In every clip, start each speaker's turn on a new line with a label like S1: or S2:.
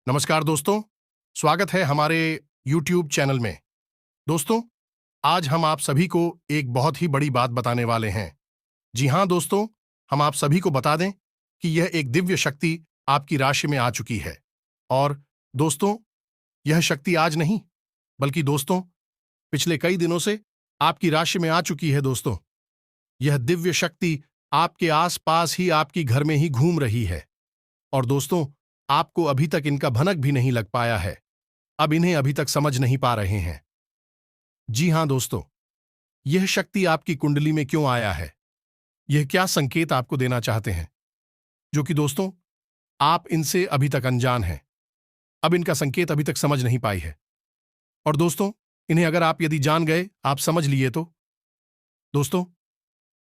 S1: नमस्कार दोस्तों, स्वागत है हमारे YouTube चैनल में। दोस्तों, आज हम आप सभी को एक बहुत ही बड़ी बात बताने वाले हैं। जी हाँ दोस्तों, हम आप सभी को बता दें कि यह एक दिव्य शक्ति आपकी राशि में आ चुकी है। और दोस्तों, यह शक्ति आज नहीं, बल्कि दोस्तों, पिछले कई दिनों से आपकी राशि में आ चुकी है दोस्तों। यह दिव्य शक्ति आपके आसपास ही आपकी घर में ही घूम रही है। और दोस्तों, आपको अभी तक इनका भनक भी नहीं लग पाया है। अब इन्हें अभी तक समझ नहीं पा रहे हैं। जी हां दोस्तों, यह शक्ति आपकी कुंडली में क्यों आया है? यह क्या संकेत आपको देना चाहते हैं? जो कि दोस्तों, आप इनसे अभी तक अनजान हैं। अब इनका संकेत अभी तक समझ नहीं पाई है। और दोस्तों, इन्हें अगर आप यदि जान गए, आप समझ लिए तो दोस्तों,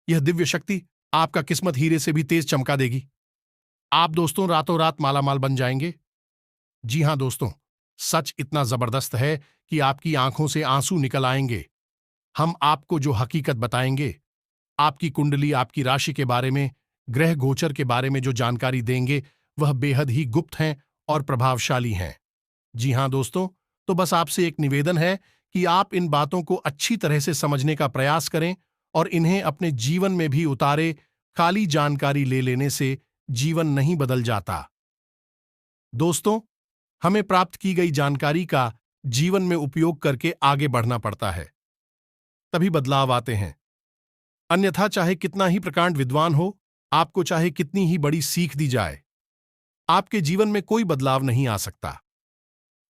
S1: यह दिव्य शक्ति आपका किस्मत हीरे से भी तेज चमका देगी। आप दोस्तों रातों रात मालामाल बन जाएंगे। जी हां दोस्तों, सच इतना जबरदस्त है कि आपकी आंखों से आंसू निकल आएंगे। हम आपको जो हकीकत बताएंगे, आपकी कुंडली, आपकी राशि के बारे में, ग्रह गोचर के बारे में जो जानकारी देंगे, वह बेहद ही गुप्त हैं और प्रभावशाली हैं। जी हां दोस्तों, तो बस आपसे एक निवेदन है कि आप इन बातों को अच्छी तरह से समझने का प्रयास करें और इन्हें अपने जीवन में भी उतारे। खाली जानकारी ले लेने से जीवन नहीं बदल जाता। दोस्तों, हमें प्राप्त की गई जानकारी का जीवन में उपयोग करके आगे बढ़ना पड़ता है, तभी बदलाव आते हैं। अन्यथा चाहे कितना ही प्रकांड विद्वान हो, आपको चाहे कितनी ही बड़ी सीख दी जाए, आपके जीवन में कोई बदलाव नहीं आ सकता।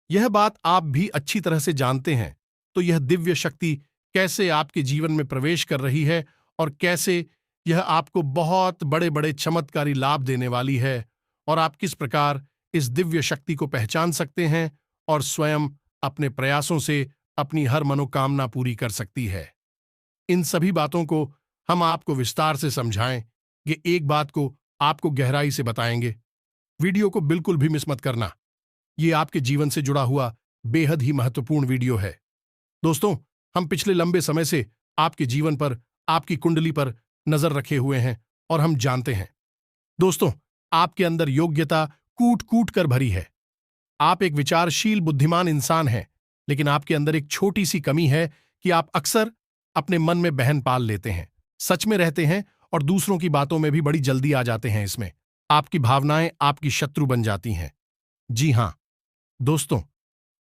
S1: यह बात आप भी अच्छी तरह से जानते हैं। तो यह दिव्य शक्ति कैसे आपके जीवन में प्रवेश कर रही है और कैसे यह आपको बहुत बड़े बड़े चमत्कारी लाभ देने वाली है, और आप किस प्रकार इस दिव्य शक्ति को पहचान सकते हैं और स्वयं अपने प्रयासों से अपनी हर मनोकामना पूरी कर सकती है। इन सभी बातों को हम आपको विस्तार से समझाएं। ये एक बात को आपको गहराई से बताएंगे। वीडियो को बिल्कुल भी मिस मत करना। ये आपके जीवन से जुड़ा हुआ बेहद ही महत्वपूर्ण वीडियो है। दोस्तों, हम पिछले लंबे समय से आपके जीवन पर, आपकी कुंडली पर नजर रखे हुए हैं और हम जानते हैं दोस्तों, आपके अंदर योग्यता कूट कूट कर भरी है। आप एक विचारशील, बुद्धिमान इंसान हैं, लेकिन आपके अंदर एक छोटी सी कमी है कि आप अक्सर अपने मन में बहन पाल लेते हैं, सच में रहते हैं और दूसरों की बातों में भी बड़ी जल्दी आ जाते हैं। इसमें आपकी भावनाएं आपकी शत्रु बन जाती हैं। जी हां दोस्तों,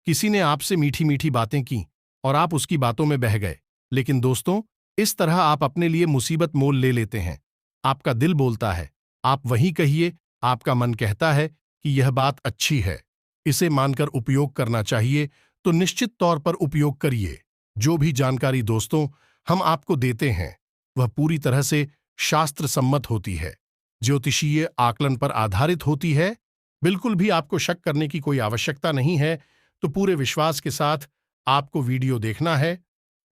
S1: किसी ने आपसे मीठी मीठी बातें की और आप उसकी बातों में बह गए, लेकिन दोस्तों, इस तरह आप अपने लिए मुसीबत मोल ले लेते हैं। आपका दिल बोलता है, आप वही कहिए। आपका मन कहता है कि यह बात अच्छी है, इसे मानकर उपयोग करना चाहिए, तो निश्चित तौर पर उपयोग करिए। जो भी जानकारी दोस्तों हम आपको देते हैं, वह पूरी तरह से शास्त्र सम्मत होती है, ज्योतिषीय आकलन पर आधारित होती है। बिल्कुल भी आपको शक करने की कोई आवश्यकता नहीं है। तो पूरे विश्वास के साथ आपको वीडियो देखना है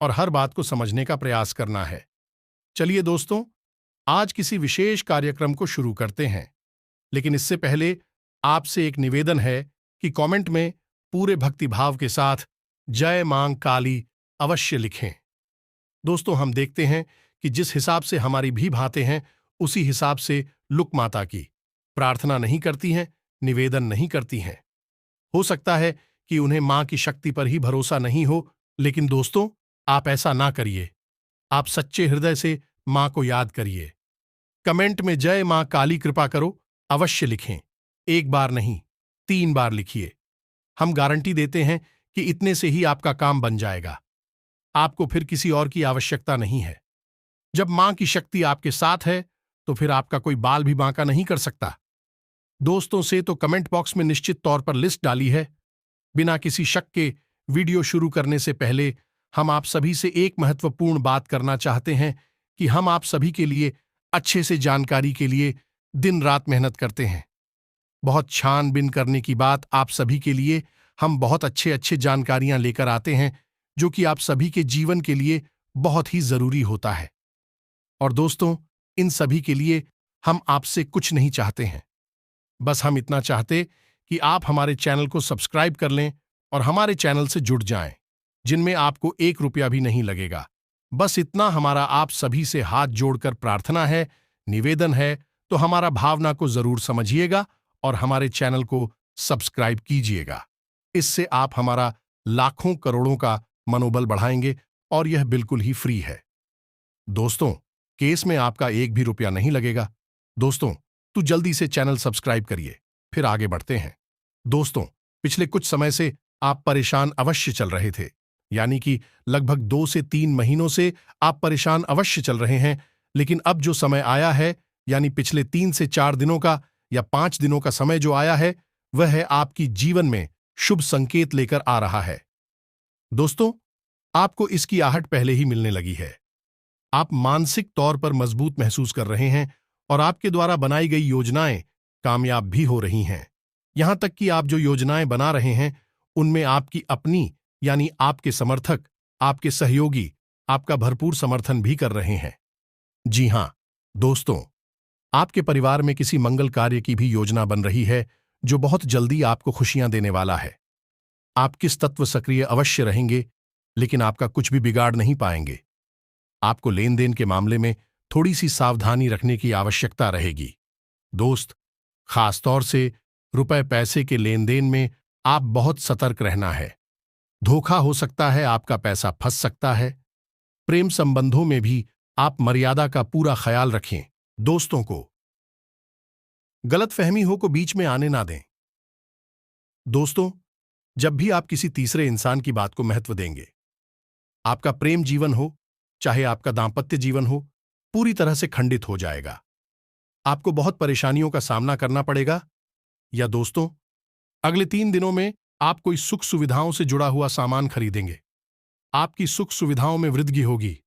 S1: और हर बात को समझने का प्रयास करना है। चलिए दोस्तों, आज किसी विशेष कार्यक्रम को शुरू करते हैं, लेकिन इससे पहले आपसे एक निवेदन है कि कमेंट में पूरे भक्तिभाव के साथ जय मां काली अवश्य लिखें। दोस्तों, हम देखते हैं कि जिस हिसाब से हमारी भी भांतें हैं, उसी हिसाब से लुक माता की प्रार्थना नहीं करती हैं, निवेदन नहीं करती हैं। हो सकता है कि उन्हें मां की शक्ति पर ही भरोसा नहीं हो, लेकिन दोस्तों, आप ऐसा ना करिए। आप सच्चे हृदय से मां को याद करिए। कमेंट में जय मां काली कृपा करो अवश्य लिखें। एक बार नहीं, 3 बार लिखिए। हम गारंटी देते हैं कि इतने से ही आपका काम बन जाएगा। आपको फिर किसी और की आवश्यकता नहीं है। जब मां की शक्ति आपके साथ है, तो फिर आपका कोई बाल भी बांका नहीं कर सकता। दोस्तों से तो कमेंट बॉक्स में निश्चित तौर पर लिस्ट डाली है। बिना किसी शक के वीडियो शुरू करने से पहले हम आप सभी से एक महत्वपूर्ण बात करना चाहते हैं कि हम आप सभी के लिए अच्छे से जानकारी के लिए दिन रात मेहनत करते हैं। बहुत छानबीन करने की बात आप सभी के लिए हम बहुत अच्छे अच्छे जानकारियां लेकर आते हैं, जो कि आप सभी के जीवन के लिए बहुत ही जरूरी होता है। और दोस्तों, इन सभी के लिए हम आपसे कुछ नहीं चाहते हैं। बस हम इतना चाहते कि आप हमारे चैनल को सब्सक्राइब कर लें और हमारे चैनल से जुड़ जाएं, जिनमें आपको 1 रुपया भी नहीं लगेगा। बस इतना हमारा आप सभी से हाथ जोड़कर प्रार्थना है, निवेदन है। तो हमारा भावना को जरूर समझिएगा और हमारे चैनल को सब्सक्राइब कीजिएगा। इससे आप हमारा लाखों करोड़ों का मनोबल बढ़ाएंगे और यह बिल्कुल ही फ्री है। दोस्तों, केस में आपका एक भी रुपया नहीं लगेगा। दोस्तों, तो जल्दी से चैनल सब्सक्राइब करिए, फिर आगे बढ़ते हैं। दोस्तों, पिछले कुछ समय से आप परेशान अवश्य चल रहे थे, यानी कि लगभग 2 से 3 महीनों से आप परेशान अवश्य चल रहे हैं, लेकिन अब जो समय आया है, यानी पिछले 3 से 4 दिनों का या 5 दिनों का समय जो आया है, वह है आपकी जीवन में शुभ संकेत लेकर आ रहा है। दोस्तों, आपको इसकी आहट पहले ही मिलने लगी है। आप मानसिक तौर पर मजबूत महसूस कर रहे हैं और आपके द्वारा बनाई गई योजनाएं कामयाब भी हो रही हैं। यहां तक कि आप जो योजनाएं बना रहे हैं, उनमें आपकी अपनी यानी आपके समर्थक, आपके सहयोगी आपका भरपूर समर्थन भी कर रहे हैं। जी हां, दोस्तों, आपके परिवार में किसी मंगल कार्य की भी योजना बन रही है जो बहुत जल्दी आपको खुशियां देने वाला है। आप किस तत्व सक्रिय अवश्य रहेंगे, लेकिन आपका कुछ भी बिगाड़ नहीं पाएंगे। आपको लेन देन के मामले में थोड़ी सी सावधानी रखने की आवश्यकता रहेगी। दोस्त, खासतौर से रुपए पैसे के लेन देन में आप बहुत सतर्क रहना है। धोखा हो सकता है, आपका पैसा फंस सकता है। प्रेम संबंधों में भी आप मर्यादा का पूरा ख्याल रखें। दोस्तों को गलतफहमी हो को बीच में आने ना दें। दोस्तों, जब भी आप किसी तीसरे इंसान की बात को महत्व देंगे, आपका प्रेम जीवन हो चाहे आपका दांपत्य जीवन हो, पूरी तरह से खंडित हो जाएगा। आपको बहुत परेशानियों का सामना करना पड़ेगा। या दोस्तों, अगले 3 दिनों में आप कोई सुख सुविधाओं से जुड़ा हुआ सामान खरीदेंगे। आपकी सुख सुविधाओं में वृद्धि होगी।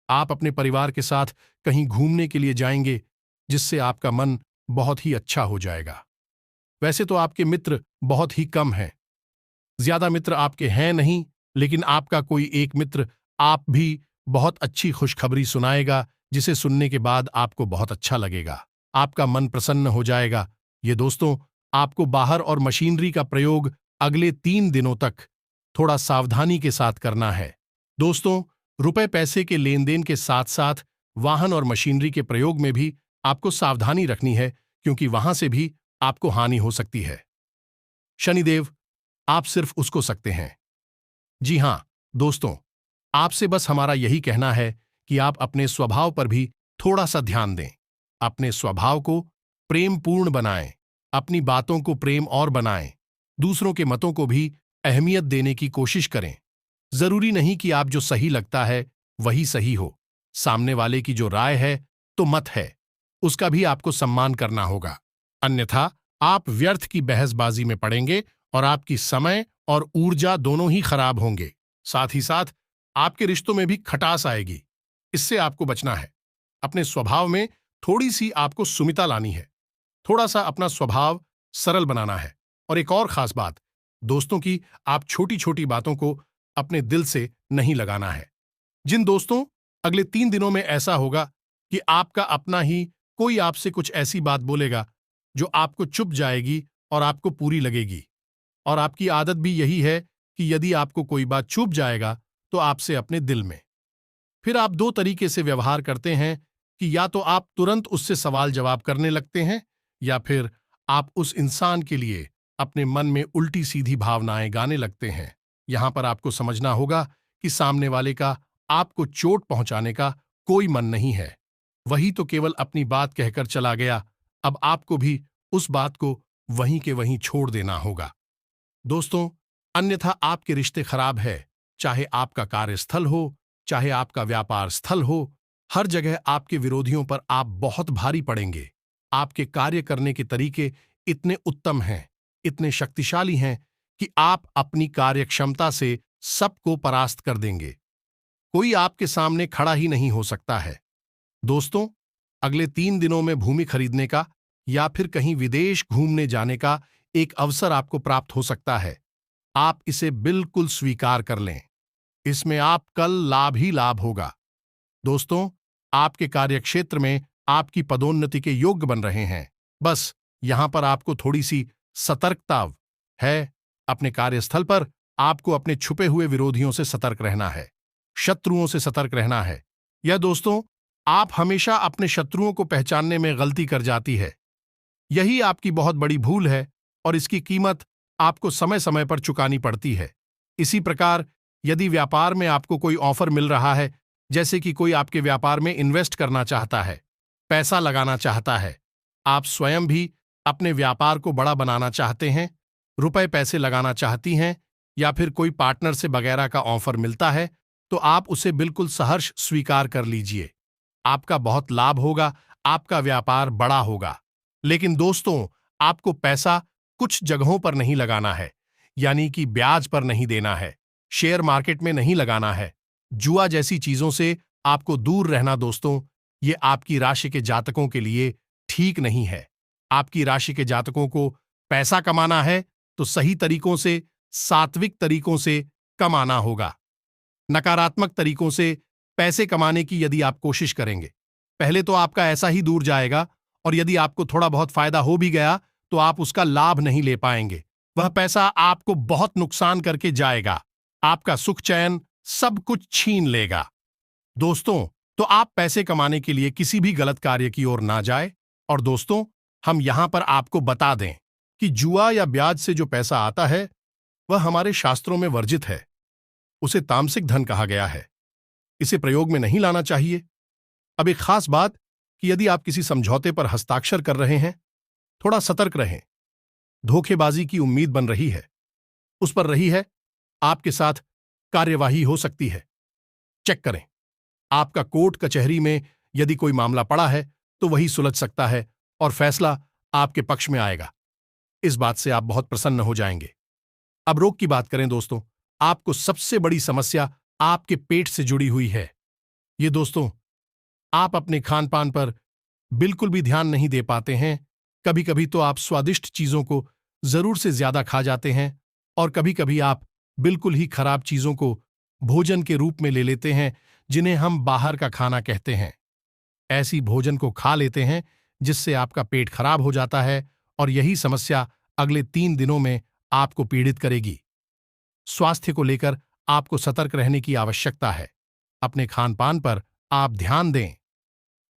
S1: आप अपने परिवार के साथ कहीं घूमने के लिए जाएंगे, जिससे आपका मन बहुत ही अच्छा हो जाएगा। वैसे तो आपके मित्र बहुत ही कम हैं। ज्यादा मित्र आपके हैं नहीं, लेकिन आपका कोई एक मित्र आप भी बहुत अच्छी खुशखबरी सुनाएगा, जिसे सुनने के बाद आपको बहुत अच्छा लगेगा। आपका मन प्रसन्न हो जाएगा। ये दोस्तों, आपको बाहर और मशीनरी का प्रयोग अगले 3 दिनों तक थोड़ा सावधानी के साथ करना है। दोस्तों, रुपए पैसे के लेन देन के साथ साथ वाहन और मशीनरी के प्रयोग में भी आपको सावधानी रखनी है, क्योंकि वहां से भी आपको हानि हो सकती है। शनिदेव, आप सिर्फ उसको सकते हैं। जी हां, दोस्तों, आपसे बस हमारा यही कहना है कि आप अपने स्वभाव पर भी थोड़ा सा ध्यान दें। अपने स्वभाव को प्रेमपूर्ण बनाएं, अपनी बातों को प्रेम और बनाएं, दूसरों के मतों को भी अहमियत देने की कोशिश करें। जरूरी नहीं कि आप जो सही लगता है वही सही हो। सामने वाले की जो राय है तो मत है, उसका भी आपको सम्मान करना होगा। अन्यथा आप व्यर्थ की बहसबाजी में पड़ेंगे और आपकी समय और ऊर्जा दोनों ही खराब होंगे। साथ ही साथ आपके रिश्तों में भी खटास आएगी। इससे आपको बचना है। अपने स्वभाव में थोड़ी सी आपको सुमिता लानी है। थोड़ा सा अपना स्वभाव सरल बनाना है। और एक और खास बात, दोस्तों की आप छोटी छोटी बातों को अपने दिल से नहीं लगाना है। जिन दोस्तों, अगले 3 दिनों में ऐसा होगा कि आपका अपना ही कोई आपसे कुछ ऐसी बात बोलेगा जो आपको चुभ जाएगी और आपको पूरी लगेगी। और आपकी आदत भी यही है कि यदि आपको कोई बात चुभ जाएगा तो आपसे अपने दिल में। फिर आप 2 तरीके से व्यवहार करते हैं कि या तो आप तुरंत उससे सवाल जवाब करने लगते हैं, या फिर आप उस इंसान के लिए अपने मन में उल्टी सीधी भावनाएं गाने लगते हैं। यहां पर आपको समझना होगा कि सामने वाले का आपको चोट पहुंचाने का कोई मन नहीं है। वही तो केवल अपनी बात कहकर चला गया। अब आपको भी उस बात को वहीं के वहीं छोड़ देना होगा। दोस्तों, अन्यथा आपके रिश्ते खराब है। चाहे आपका कार्यस्थल हो, चाहे आपका व्यापार स्थल हो, हर जगह आपके विरोधियों पर आप बहुत भारी पड़ेंगे। आपके कार्य करने के तरीके इतने उत्तम हैं, इतने शक्तिशाली हैं कि आप अपनी कार्यक्षमता से सबको परास्त कर देंगे। कोई आपके सामने खड़ा ही नहीं हो सकता है। दोस्तों, अगले 3 दिनों में भूमि खरीदने का या फिर कहीं विदेश घूमने जाने का एक अवसर आपको प्राप्त हो सकता है। आप इसे बिल्कुल स्वीकार कर लें। इसमें आप कल लाभ ही लाभ होगा। दोस्तों, आपके कार्यक्षेत्र में आपकी पदोन्नति के योग्य बन रहे हैं। बस यहां पर आपको थोड़ी सी सतर्कता है। अपने कार्यस्थल पर आपको अपने छुपे हुए विरोधियों से सतर्क रहना है, शत्रुओं से सतर्क रहना है। यह दोस्तों, आप हमेशा अपने शत्रुओं को पहचानने में गलती कर जाती है। यही आपकी बहुत बड़ी भूल है। और इसकी कीमत आपको समय समय पर चुकानी पड़ती है। इसी प्रकार यदि व्यापार में आपको कोई ऑफर मिल रहा है, जैसे कि कोई आपके व्यापार में इन्वेस्ट करना चाहता है, पैसा लगाना चाहता है, आप स्वयं भी अपने व्यापार को बड़ा बनाना चाहते हैं, रुपए पैसे लगाना चाहती हैं, या फिर कोई पार्टनर से वगैरह का ऑफर मिलता है, तो आप उसे बिल्कुल सहर्ष स्वीकार कर लीजिए। आपका बहुत लाभ होगा, आपका व्यापार बड़ा होगा। लेकिन दोस्तों, आपको पैसा कुछ जगहों पर नहीं लगाना है, यानी कि ब्याज पर नहीं देना है, शेयर मार्केट में नहीं लगाना है, जुआ जैसी चीजों से आपको दूर रहना। दोस्तों, ये आपकी राशि के जातकों के लिए ठीक नहीं है। आपकी राशि के जातकों को पैसा कमाना है तो सही तरीकों से, सात्विक तरीकों से कमाना होगा। नकारात्मक तरीकों से पैसे कमाने की यदि आप कोशिश करेंगे, पहले तो आपका ऐसा ही दूर जाएगा, और यदि आपको थोड़ा बहुत फायदा हो भी गया तो आप उसका लाभ नहीं ले पाएंगे। वह पैसा आपको बहुत नुकसान करके जाएगा, आपका सुख चैन सब कुछ छीन लेगा। दोस्तों, तो आप पैसे कमाने के लिए किसी भी गलत कार्य की ओर ना जाए। और दोस्तों, हम यहां पर आपको बता दें कि जुआ या ब्याज से जो पैसा आता है वह हमारे शास्त्रों में वर्जित है। उसे तामसिक धन कहा गया है। इसे प्रयोग में नहीं लाना चाहिए। अब एक खास बात कि यदि आप किसी समझौते पर हस्ताक्षर कर रहे हैं, थोड़ा सतर्क रहें। धोखेबाजी की उम्मीद बन रही है, उस पर रही है, आपके साथ कार्यवाही हो सकती है। चेक करें। आपका कोर्ट कचहरी में यदि कोई मामला पड़ा है तो वही सुलझ सकता है और फैसला आपके पक्ष में आएगा। इस बात से आप बहुत प्रसन्न हो जाएंगे। अब रोग की बात करें दोस्तों, आपको सबसे बड़ी समस्या आपके पेट से जुड़ी हुई है। ये दोस्तों, आप अपने खान पान पर बिल्कुल भी ध्यान नहीं दे पाते हैं। कभी कभी तो आप स्वादिष्ट चीजों को जरूर से ज्यादा खा जाते हैं, और कभी कभी आप बिल्कुल ही खराब चीजों को भोजन के रूप में ले लेते हैं, जिन्हें हम बाहर का खाना कहते हैं। ऐसी भोजन को खा लेते हैं जिससे आपका पेट खराब हो जाता है, और यही समस्या अगले 3 दिनों में आपको पीड़ित करेगी। स्वास्थ्य को लेकर आपको सतर्क रहने की आवश्यकता है। अपने खान पान पर आप ध्यान दें।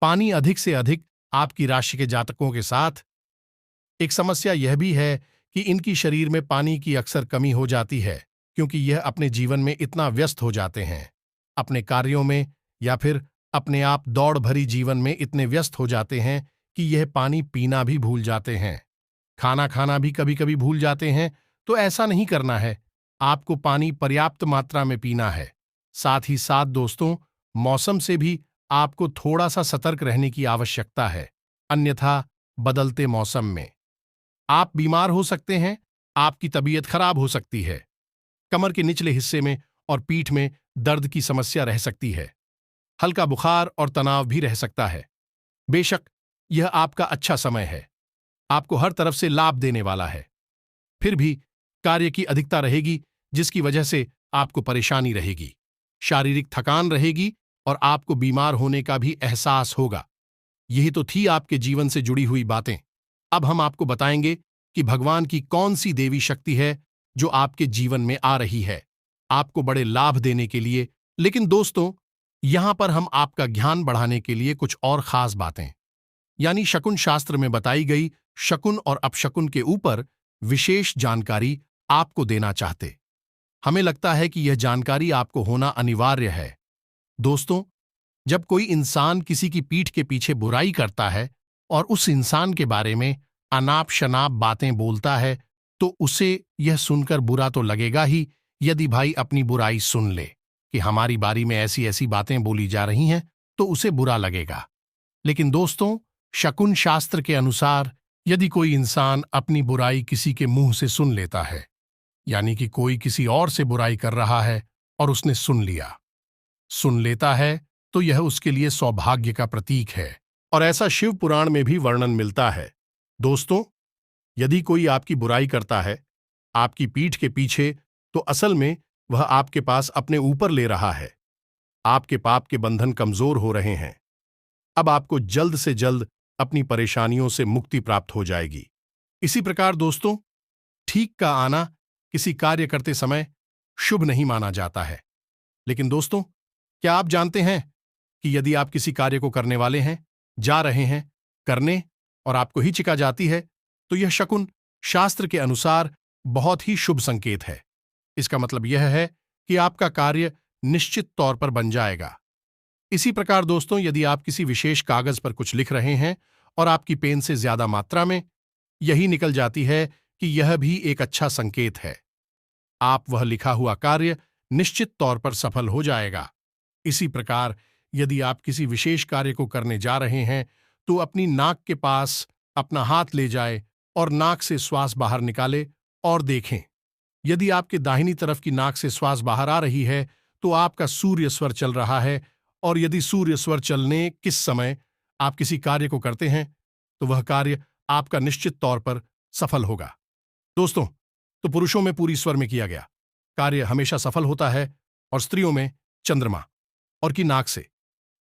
S1: पानी अधिक से अधिक। आपकी राशि के जातकों के साथ एक समस्या यह भी है कि इनकी शरीर में पानी की अक्सर कमी हो जाती है, क्योंकि यह अपने जीवन में इतना व्यस्त हो जाते हैं, अपने कार्यों में या फिर अपने आप दौड़ भरी जीवन में इतने व्यस्त हो जाते हैं कि यह पानी पीना भी भूल जाते हैं। खाना खाना भी कभी कभी भूल जाते हैं। तो ऐसा नहीं करना है। आपको पानी पर्याप्त मात्रा में पीना है। साथ ही साथ दोस्तों, मौसम से भी आपको थोड़ा सा सतर्क रहने की आवश्यकता है, अन्यथा बदलते मौसम में आप बीमार हो सकते हैं, आपकी तबीयत खराब हो सकती है। कमर के निचले हिस्से में और पीठ में दर्द की समस्या रह सकती है। हल्का बुखार और तनाव भी रह सकता है। बेशक यह आपका अच्छा समय है, आपको हर तरफ से लाभ देने वाला है, फिर भी कार्य की अधिकता रहेगी, जिसकी वजह से आपको परेशानी रहेगी, शारीरिक थकान रहेगी और आपको बीमार होने का भी एहसास होगा। यही तो थी आपके जीवन से जुड़ी हुई बातें। अब हम आपको बताएंगे कि भगवान की कौन सी देवी शक्ति है जो आपके जीवन में आ रही है, आपको बड़े लाभ देने के लिए। लेकिन दोस्तों, यहां पर हम आपका ज्ञान बढ़ाने के लिए कुछ और खास बातें, यानी शकुन शास्त्र में बताई गई शकुन और अपशकुन के ऊपर विशेष जानकारी आपको देना चाहते। हमें लगता है कि यह जानकारी आपको होना अनिवार्य है। दोस्तों, जब कोई इंसान किसी की पीठ के पीछे बुराई करता है और उस इंसान के बारे में अनाप शनाप बातें बोलता है, तो उसे यह सुनकर बुरा तो लगेगा ही। यदि भाई अपनी बुराई सुन ले कि हमारी बारी में ऐसी ऐसी बातें बोली जा रही हैं, तो उसे बुरा लगेगा। लेकिन दोस्तों, शकुन शास्त्र के अनुसार यदि कोई इंसान अपनी बुराई किसी के मुंह से सुन लेता है, यानी कि कोई किसी और से बुराई कर रहा है और उसने सुन लेता है, तो यह उसके लिए सौभाग्य का प्रतीक है, और ऐसा शिव पुराण में भी वर्णन मिलता है। दोस्तों, यदि कोई आपकी बुराई करता है आपकी पीठ के पीछे, तो असल में वह आपके पास अपने ऊपर ले रहा है। आपके पाप के बंधन कमजोर हो रहे हैं। अब आपको जल्द से जल्द अपनी परेशानियों से मुक्ति प्राप्त हो जाएगी। इसी प्रकार दोस्तों, ठीक का आना किसी कार्य करते समय शुभ नहीं माना जाता है। लेकिन दोस्तों, क्या आप जानते हैं कि यदि आप किसी कार्य को करने वाले हैं, जा रहे हैं करने, और आपको हिचक आ जाती है, तो यह शकुन शास्त्र के अनुसार बहुत ही शुभ संकेत है। इसका मतलब यह है कि आपका कार्य निश्चित तौर पर बन जाएगा। इसी प्रकार दोस्तों, यदि आप किसी विशेष कागज पर कुछ लिख रहे हैं और आपकी पेन से ज्यादा मात्रा में यही निकल जाती है कि यह भी एक अच्छा संकेत है। आप वह लिखा हुआ कार्य निश्चित तौर पर सफल हो जाएगा। इसी प्रकार यदि आप किसी विशेष कार्य को करने जा रहे हैं तो अपनी नाक के पास अपना हाथ ले जाए और नाक से श्वास बाहर निकाले और देखें। यदि आपके दाहिनी तरफ की नाक से श्वास बाहर आ रही है तो आपका सूर्य स्वर चल रहा है, और यदि सूर्य स्वर चलने किस समय आप किसी कार्य को करते हैं तो वह कार्य आपका निश्चित तौर पर सफल होगा। दोस्तों, तो पुरुषों में पूरी स्वर में किया गया कार्य हमेशा सफल होता है, और स्त्रियों में चंद्रमा और की नाक से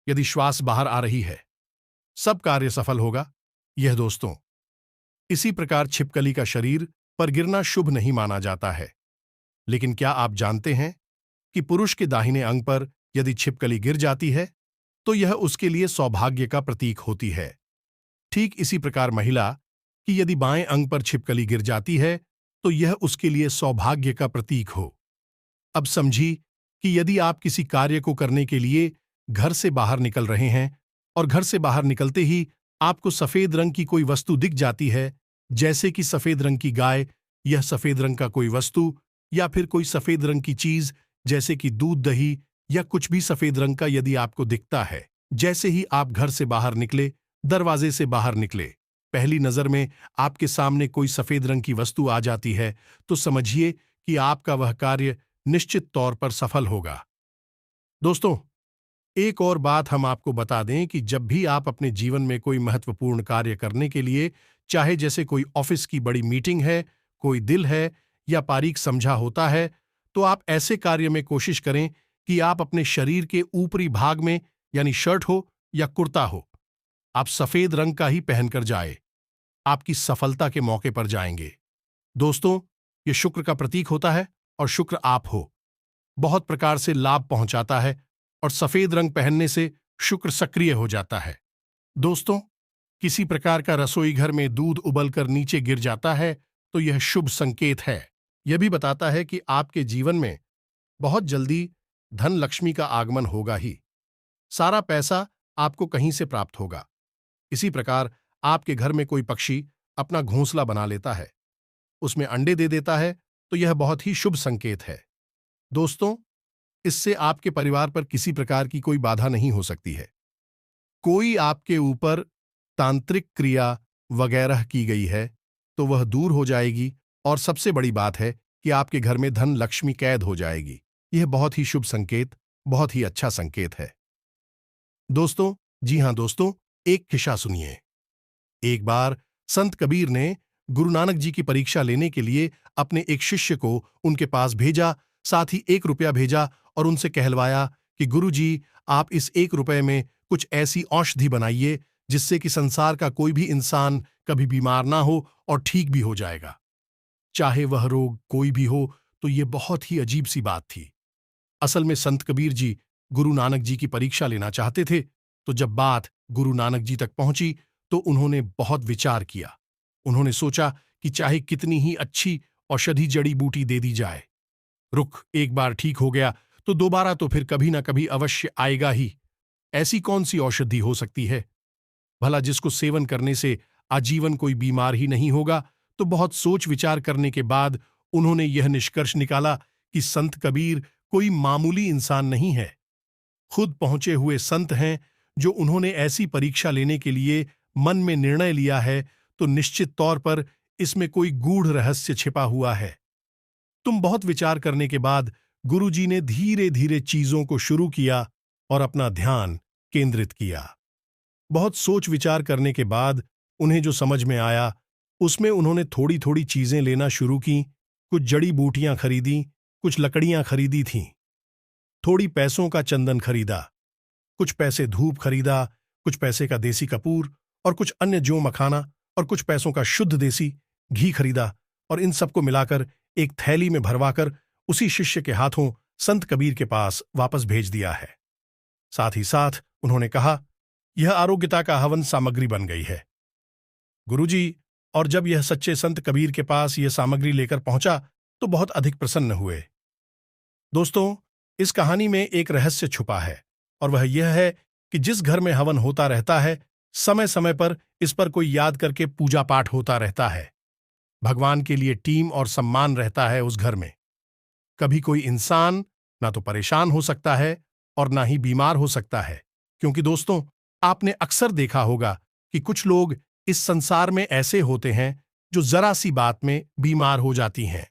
S1: यदि श्वास बाहर आ रही है सब कार्य सफल होगा। यह दोस्तों, इसी प्रकार छिपकली का शरीर पर गिरना शुभ नहीं माना जाता है। लेकिन क्या आप जानते हैं कि पुरुष के दाहिने अंग पर यदि छिपकली गिर जाती है तो यह उसके लिए सौभाग्य का प्रतीक होती है। ठीक इसी प्रकार महिला कि यदि बाएं अंग पर छिपकली गिर जाती है तो यह उसके लिए सौभाग्य का प्रतीक हो। अब समझी कि यदि आप किसी कार्य को करने के लिए घर से बाहर निकल रहे हैं और घर से बाहर निकलते ही आपको सफेद रंग की कोई वस्तु दिख जाती है, जैसे कि सफेद रंग की गाय, यह सफेद रंग का कोई वस्तु, या फिर कोई सफेद रंग की चीज जैसे कि दूध, दही या कुछ भी सफेद रंग का यदि आपको दिखता है, जैसे ही आप घर से बाहर निकले, दरवाजे से बाहर निकले, पहली नजर में आपके सामने कोई सफेद रंग की वस्तु आ जाती है तो समझिए कि आपका वह कार्य निश्चित तौर पर सफल होगा। दोस्तों, एक और बात हम आपको बता दें कि जब भी आप अपने जीवन में कोई महत्वपूर्ण कार्य करने के लिए, चाहे जैसे कोई ऑफिस की बड़ी मीटिंग है, कोई दिल है या पारीख समझा होता है, तो आप ऐसे कार्य में कोशिश करें कि आप अपने शरीर के ऊपरी भाग में, यानी शर्ट हो या कुर्ता हो, आप सफेद रंग का ही पहनकर जाए। आपकी सफलता के मौके पर जाएंगे। दोस्तों, ये शुक्र का प्रतीक होता है और शुक्र आप हो बहुत प्रकार से लाभ पहुंचाता है, और सफेद रंग पहनने से शुक्र सक्रिय हो जाता है। दोस्तों, किसी प्रकार का रसोई घर में दूध उबलकर नीचे गिर जाता है तो यह शुभ संकेत है। यह भी बताता है कि आपके जीवन में बहुत जल्दी धन लक्ष्मी का आगमन होगा ही। सारा पैसा आपको कहीं से प्राप्त होगा। इसी प्रकार आपके घर में कोई पक्षी अपना घोंसला बना लेता है, उसमें अंडे दे देता है तो यह बहुत ही शुभ संकेत है। दोस्तों, इससे आपके परिवार पर किसी प्रकार की कोई बाधा नहीं हो सकती है। कोई आपके ऊपर तांत्रिक क्रिया वगैरह की गई है तो वह दूर हो जाएगी, और सबसे बड़ी बात है कि आपके घर में धन लक्ष्मी कैद हो जाएगी। यह बहुत ही शुभ संकेत, बहुत ही अच्छा संकेत है। दोस्तों, जी हां दोस्तों, एक किस्सा सुनिए। एक बार संत कबीर ने गुरु नानक जी की परीक्षा लेने के लिए अपने एक शिष्य को उनके पास भेजा, साथ ही 1 रुपया भेजा और उनसे कहलवाया कि गुरु जी, आप इस 1 रुपये में कुछ ऐसी औषधि बनाइए जिससे कि संसार का कोई भी इंसान कभी बीमार ना हो और ठीक भी हो जाएगा। चाहे वह रोग कोई भी हो। तो ये बहुत ही अजीब सी बात थी। असल में संत कबीर जी गुरु नानक जी की परीक्षा लेना चाहते थे, तो जब बात गुरु नानक जी तक पहुंची तो उन्होंने बहुत विचार किया। उन्होंने सोचा कि चाहे कितनी ही अच्छी औषधि जड़ी बूटी दे दी जाए, रुख एक बार ठीक हो गया तो दोबारा तो फिर कभी ना कभी अवश्य आएगा ही। ऐसी कौन सी औषधि हो सकती है भला जिसको सेवन करने से आजीवन कोई बीमार ही नहीं होगा। तो बहुत सोच विचार करने के बाद उन्होंने यह निष्कर्ष निकाला कि संत कबीर कोई मामूली इंसान नहीं है, खुद पहुंचे हुए संत हैं। जो उन्होंने ऐसी परीक्षा लेने के लिए मन में निर्णय लिया है तो निश्चित तौर पर इसमें कोई गूढ़ रहस्य छिपा हुआ है। तुम बहुत विचार करने के बाद गुरुजी ने धीरे धीरे चीजों को शुरू किया और अपना ध्यान केंद्रित किया। बहुत सोच विचार करने के बाद उन्हें जो समझ में आया उसमें उन्होंने थोड़ी थोड़ी चीजें लेना शुरू की। कुछ जड़ी बूटियां खरीदी, कुछ लकड़ियां खरीदी थीं, थोड़ी पैसों का चंदन खरीदा, कुछ पैसे धूप खरीदा, कुछ पैसे का देसी कपूर और कुछ अन्य जौ मखाना, और कुछ पैसों का शुद्ध देसी घी खरीदा, और इन सबको मिलाकर एक थैली में भरवाकर उसी शिष्य के हाथों संत कबीर के पास वापस भेज दिया है। साथ ही साथ उन्होंने कहा, यह आरोग्यता का हवन सामग्री बन गई है। गुरुजी, और जब यह सच्चे संत कबीर के पास यह सामग्री लेकर पहुंचा तो बहुत अधिक प्रसन्न हुए। दोस्तों, इस कहानी में एक रहस्य छुपा है और वह यह है कि जिस घर में हवन होता रहता है, समय समय पर इस पर कोई याद करके पूजा पाठ होता रहता है। भगवान के लिए टीम और सम्मान रहता है उस घर में। कभी कोई इंसान ना तो परेशान हो सकता है और ना ही बीमार हो सकता है, क्योंकि दोस्तों, आपने अक्सर देखा होगा कि कुछ लोग इस संसार में ऐसे होते हैं जो जरा सी बात में बीमार हो जाती हैं।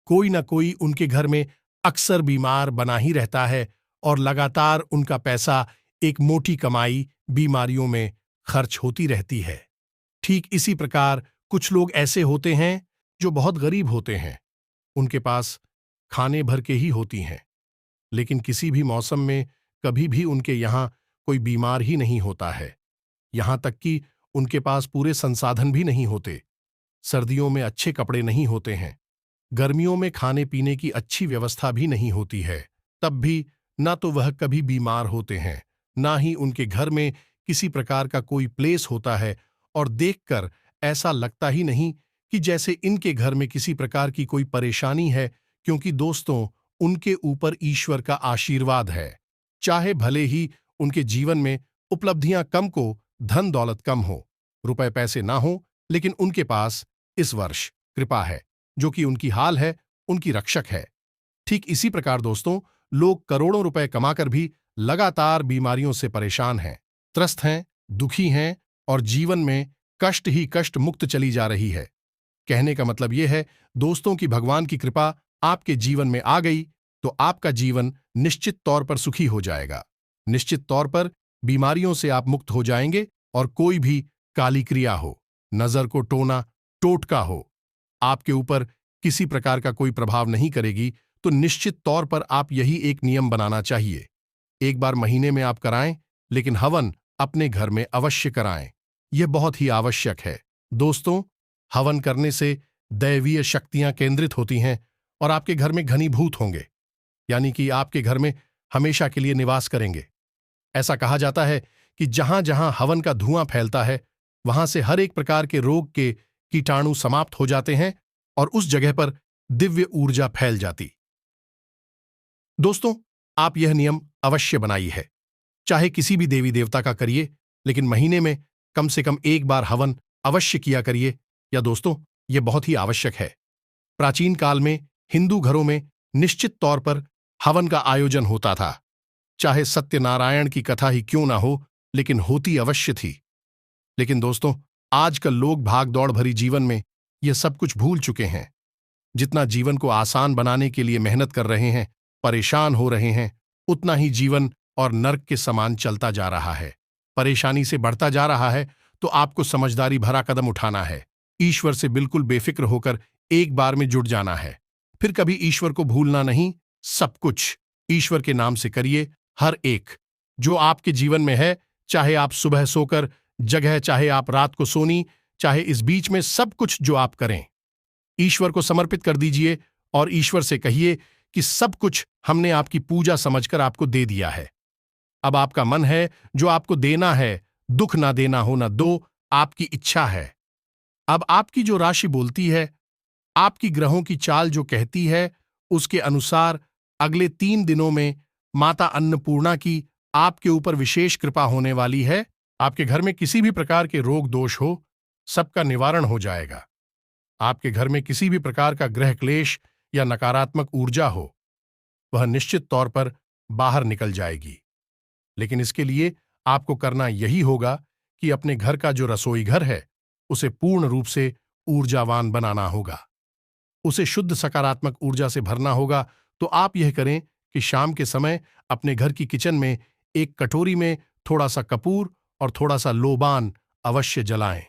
S1: कोई ना कोई उनके घर में अक्सर बीमार बना ही रहता है और लगातार उनका पैसा, एक मोटी कमाई, बीमारियों में खर्च होती रहती है। ठीक इसी प्रकार कुछ लोग ऐसे होते हैं जो बहुत गरीब होते हैं। उनके पास खाने भर के ही होती हैं, लेकिन किसी भी मौसम में कभी भी उनके यहाँ कोई बीमार ही नहीं होता है। यहाँ तक कि उनके पास पूरे संसाधन भी नहीं होते। सर्दियों में अच्छे कपड़े नहीं होते हैं, गर्मियों में खाने पीने की अच्छी व्यवस्था भी नहीं होती है। तब भी ना तो वह कभी बीमार होते हैं, ना ही उनके घर में किसी प्रकार का कोई प्लेस होता है, और देखकर ऐसा लगता ही नहीं कि जैसे इनके घर में किसी प्रकार की कोई परेशानी है, क्योंकि दोस्तों, उनके ऊपर ईश्वर का आशीर्वाद है। चाहे भले ही उनके जीवन में उपलब्धियां कम को, धन दौलत कम हो, रुपए पैसे ना हो, लेकिन उनके पास इस वर्ष कृपा है, जो कि उनकी हाल है, उनकी रक्षक है। ठीक इसी प्रकार दोस्तों, लोग करोड़ों रुपए कमाकर भी लगातार बीमारियों से परेशान हैं, त्रस्त हैं, दुखी हैं और जीवन में कष्ट ही कष्ट मुक्त चली जा रही है। कहने का मतलब यह है दोस्तों कि भगवान की कृपा आपके जीवन में आ गई तो आपका जीवन निश्चित तौर पर सुखी हो जाएगा। निश्चित तौर पर बीमारियों से आप मुक्त हो जाएंगे और कोई भी काली क्रिया हो, नजर को टोना, टोटका हो, आपके ऊपर किसी प्रकार का कोई प्रभाव नहीं करेगी। तो निश्चित तौर पर आप यही एक नियम बनाना चाहिए। एक बार महीने में आप कराएं, लेकिन हवन अपने घर में अवश्य कराएं। यह बहुत ही आवश्यक है। दोस्तों, हवन करने से दैवीय शक्तियां केंद्रित होती हैं और आपके घर में घनीभूत होंगे, यानी कि आपके घर में हमेशा के लिए निवास करेंगे। ऐसा कहा जाता है कि जहां जहां हवन का धुआं फैलता है, वहां से हर एक प्रकार के रोग के कीटाणु समाप्त हो जाते हैं और उस जगह पर दिव्य ऊर्जा फैल जाती। दोस्तों, आप यह नियम अवश्य बनाइए है। चाहे किसी भी देवी देवता का करिए, लेकिन महीने में कम से कम एक बार हवन अवश्य किया करिए। या दोस्तों, यह बहुत ही आवश्यक है। प्राचीन काल में हिंदू घरों में निश्चित तौर पर हवन का आयोजन होता था। चाहे सत्यनारायण की कथा ही क्यों ना हो, लेकिन होती अवश्य थी। लेकिन दोस्तों, आजकल लोग भाग दौड़ भरी जीवन में यह सब कुछ भूल चुके हैं। जितना जीवन को आसान बनाने के लिए मेहनत कर रहे हैं, परेशान हो रहे हैं, उतना ही जीवन और नर्क के समान चलता जा रहा है। परेशानी से बढ़ता जा रहा है, तो आपको समझदारी भरा कदम उठाना है। ईश्वर से बिल्कुल बेफिक्र होकर एक बार में जुट जाना है। फिर कभी ईश्वर को भूलना नहीं। सब कुछ ईश्वर के नाम से करिए। हर एक जो आपके जीवन में है, चाहे आप सुबह सोकर जगह, चाहे आप रात को सोनी, चाहे इस बीच में, सब कुछ जो आप करें, ईश्वर को समर्पित कर दीजिए और ईश्वर से कहिए कि सब कुछ हमने आपकी पूजा समझकर आपको दे दिया है। अब आपका मन है जो आपको देना है, दुख ना देना हो ना दो, आपकी इच्छा है। अब आपकी जो राशि बोलती है, आपकी ग्रहों की चाल जो कहती है, उसके अनुसार अगले 3 दिनों में माता अन्नपूर्णा की आपके ऊपर विशेष कृपा होने वाली है। आपके घर में किसी भी प्रकार के रोग दोष हो, सबका निवारण हो जाएगा। आपके घर में किसी भी प्रकार का ग्रह क्लेश या नकारात्मक ऊर्जा हो, वह निश्चित तौर पर बाहर निकल जाएगी। लेकिन इसके लिए आपको करना यही होगा कि अपने घर का जो रसोई घर है, उसे पूर्ण रूप से ऊर्जावान बनाना होगा। उसे शुद्ध सकारात्मक ऊर्जा से भरना होगा। तो आप यह करें कि शाम के समय अपने घर की किचन में एक कटोरी में थोड़ा सा कपूर और थोड़ा सा लोबान अवश्य जलाएं।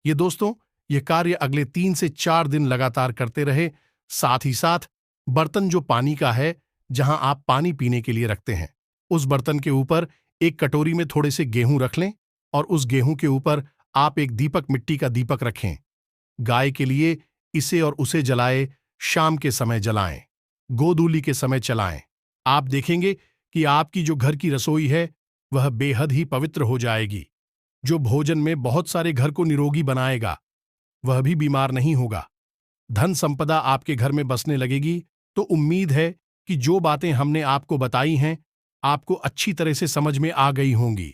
S1: ये दोस्तों, ये कार्य अगले 3 से 4 दिन लगातार करते रहे। साथ ही साथ बर्तन जो पानी का है, जहां आप पानी पीने के लिए रखते हैं, उस बर्तन के ऊपर एक कटोरी में थोड़े से गेहूं रख लें और उस गेहूं के ऊपर आप एक दीपक, मिट्टी का दीपक रखें। गाय के लिए इसे और उसे जलाए, शाम के समय जलाएं, गोधूली के समय चलाएं। आप देखेंगे कि आपकी जो घर की रसोई है, वह बेहद ही पवित्र हो जाएगी, जो भोजन में बहुत सारे घर को निरोगी बनाएगा। वह भी बीमार नहीं होगा। धन संपदा आपके घर में बसने लगेगी। तो उम्मीद है कि जो बातें हमने आपको बताई हैं आपको अच्छी तरह से समझ में आ गई होंगी।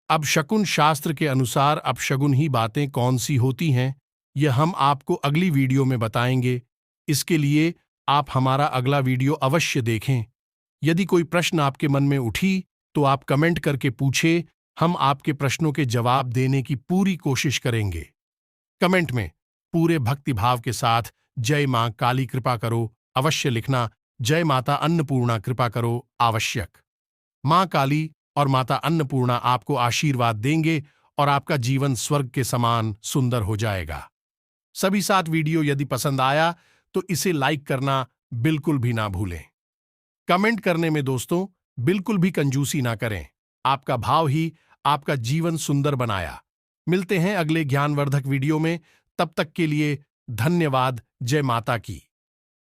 S1: अब शकुन शास्त्र के अनुसार अपशगुन ही बातें कौन सी होती हैं यह हम आपको अगली वीडियो में बताएंगे। इसके लिए आप हमारा अगला वीडियो अवश्य देखें। यदि कोई प्रश्न आपके मन में उठी तो आप कमेंट करके पूछे, हम आपके प्रश्नों के जवाब देने की पूरी कोशिश करेंगे। कमेंट में पूरे भक्तिभाव के साथ जय मां काली कृपा करो अवश्य लिखना। जय माता अन्नपूर्णा कृपा करो आवश्यक। मां काली और माता अन्नपूर्णा आपको आशीर्वाद देंगे और आपका जीवन स्वर्ग के समान सुंदर हो जाएगा। सभी साथ वीडियो यदि पसंद आया तो इसे लाइक करना बिल्कुल भी ना भूलें। कमेंट करने में दोस्तों बिल्कुल भी कंजूसी ना करें। आपका भाव ही आपका जीवन सुंदर बनाया। मिलते हैं अगले ज्ञानवर्धक वीडियो में। तब तक के लिए धन्यवाद। जय माता की।